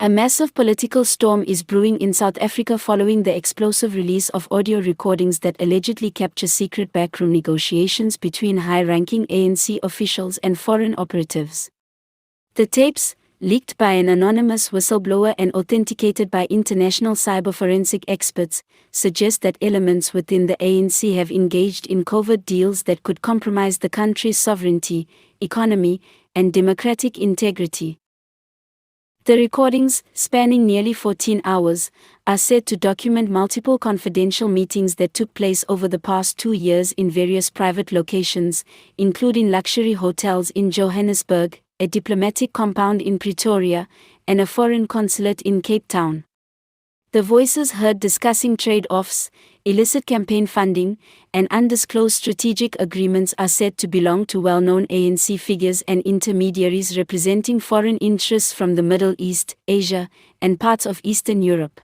A massive political storm is brewing in South Africa following the explosive release of audio recordings that allegedly capture secret backroom negotiations between high-ranking ANC officials and foreign operatives. The tapes, leaked by an anonymous whistleblower and authenticated by international cyber-forensic experts, suggest that elements within the ANC have engaged in covert deals that could compromise the country's sovereignty, economy, and democratic integrity. The recordings, spanning nearly 14 hours, are said to document multiple confidential meetings that took place over the past 2 years in various private locations, including luxury hotels in Johannesburg, a diplomatic compound in Pretoria, and a foreign consulate in Cape Town. The voices heard discussing trade-offs, illicit campaign funding, and undisclosed strategic agreements are said to belong to well-known ANC figures and intermediaries representing foreign interests from the Middle East, Asia, and parts of Eastern Europe.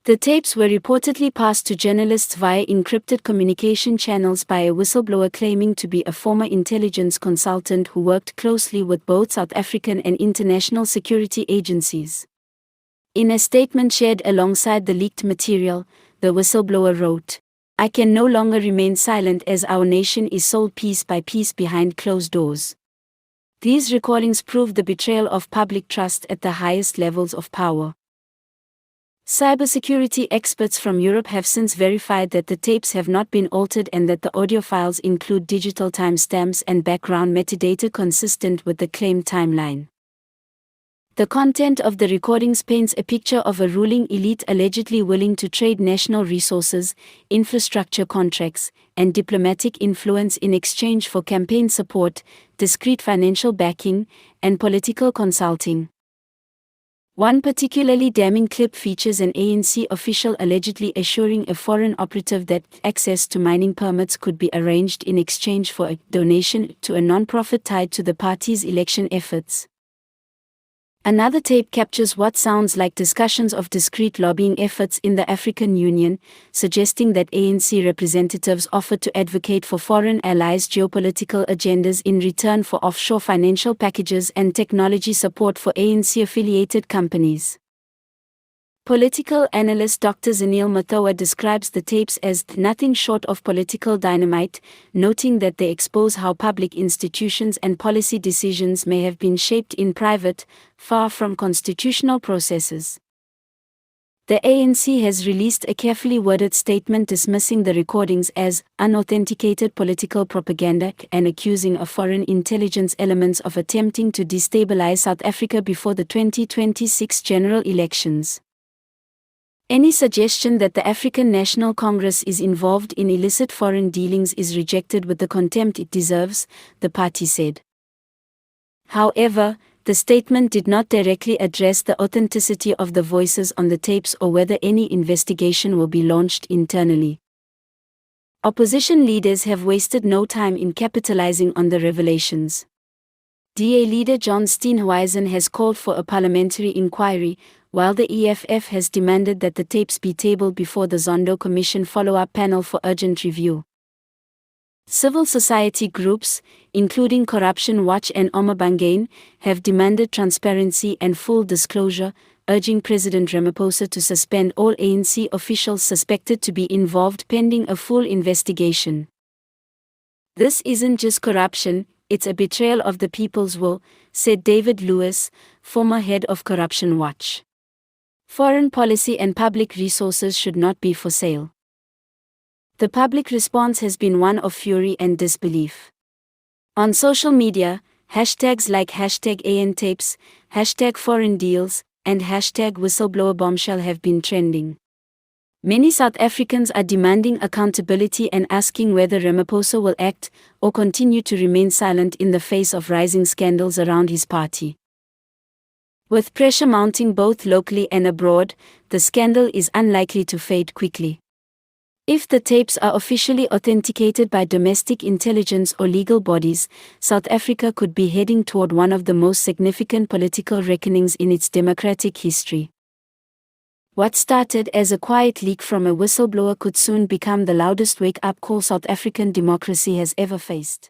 The tapes were reportedly passed to journalists via encrypted communication channels by a whistleblower claiming to be a former intelligence consultant who worked closely with both South African and international security agencies. In a statement shared alongside the leaked material, the whistleblower wrote, "I can no longer remain silent as our nation is sold piece by piece behind closed doors." These recordings prove the betrayal of public trust at the highest levels of power. Cybersecurity experts from Europe have since verified that the tapes have not been altered and that the audio files include digital timestamps and background metadata consistent with the claimed timeline. The content of the recordings paints a picture of a ruling elite allegedly willing to trade national resources, infrastructure contracts, and diplomatic influence in exchange for campaign support, discreet financial backing, and political consulting. One particularly damning clip features an ANC official allegedly assuring a foreign operative that access to mining permits could be arranged in exchange for a donation to a non-profit tied to the party's election efforts. Another tape captures what sounds like discussions of discreet lobbying efforts in the African Union, suggesting that ANC representatives offered to advocate for foreign allies' geopolitical agendas in return for offshore financial packages and technology support for ANC-affiliated companies. Political analyst Dr. Zanil Mathoa describes the tapes as nothing short of political dynamite, noting that they expose how public institutions and policy decisions may have been shaped in private, far from constitutional processes. The ANC has released a carefully worded statement dismissing the recordings as unauthenticated political propaganda and accusing of foreign intelligence elements of attempting to destabilize South Africa before the 2026 general elections. Any suggestion that the African National Congress is involved in illicit foreign dealings is rejected with the contempt it deserves, the party said. However, the statement did not directly address the authenticity of the voices on the tapes or whether any investigation will be launched internally. Opposition leaders have wasted no time in capitalizing on the revelations. DA leader John Steenhuisen has called for a parliamentary inquiry, while the EFF has demanded that the tapes be tabled before the Zondo Commission follow-up panel for urgent review. Civil society groups, including Corruption Watch and Omabangane, have demanded transparency and full disclosure, urging President Ramaphosa to suspend all ANC officials suspected to be involved pending a full investigation. "This isn't just corruption, it's a betrayal of the people's will," said David Lewis, former head of Corruption Watch. "Foreign policy and public resources should not be for sale." The public response has been one of fury and disbelief. On social media, hashtags like #ANTapes, #ForeignDeals, and #Whistleblower Bombshell have been trending. Many South Africans are demanding accountability and asking whether Ramaphosa will act or continue to remain silent in the face of rising scandals around his party. With pressure mounting both locally and abroad, the scandal is unlikely to fade quickly. If the tapes are officially authenticated by domestic intelligence or legal bodies, South Africa could be heading toward one of the most significant political reckonings in its democratic history. What started as a quiet leak from a whistleblower could soon become the loudest wake-up call South African democracy has ever faced.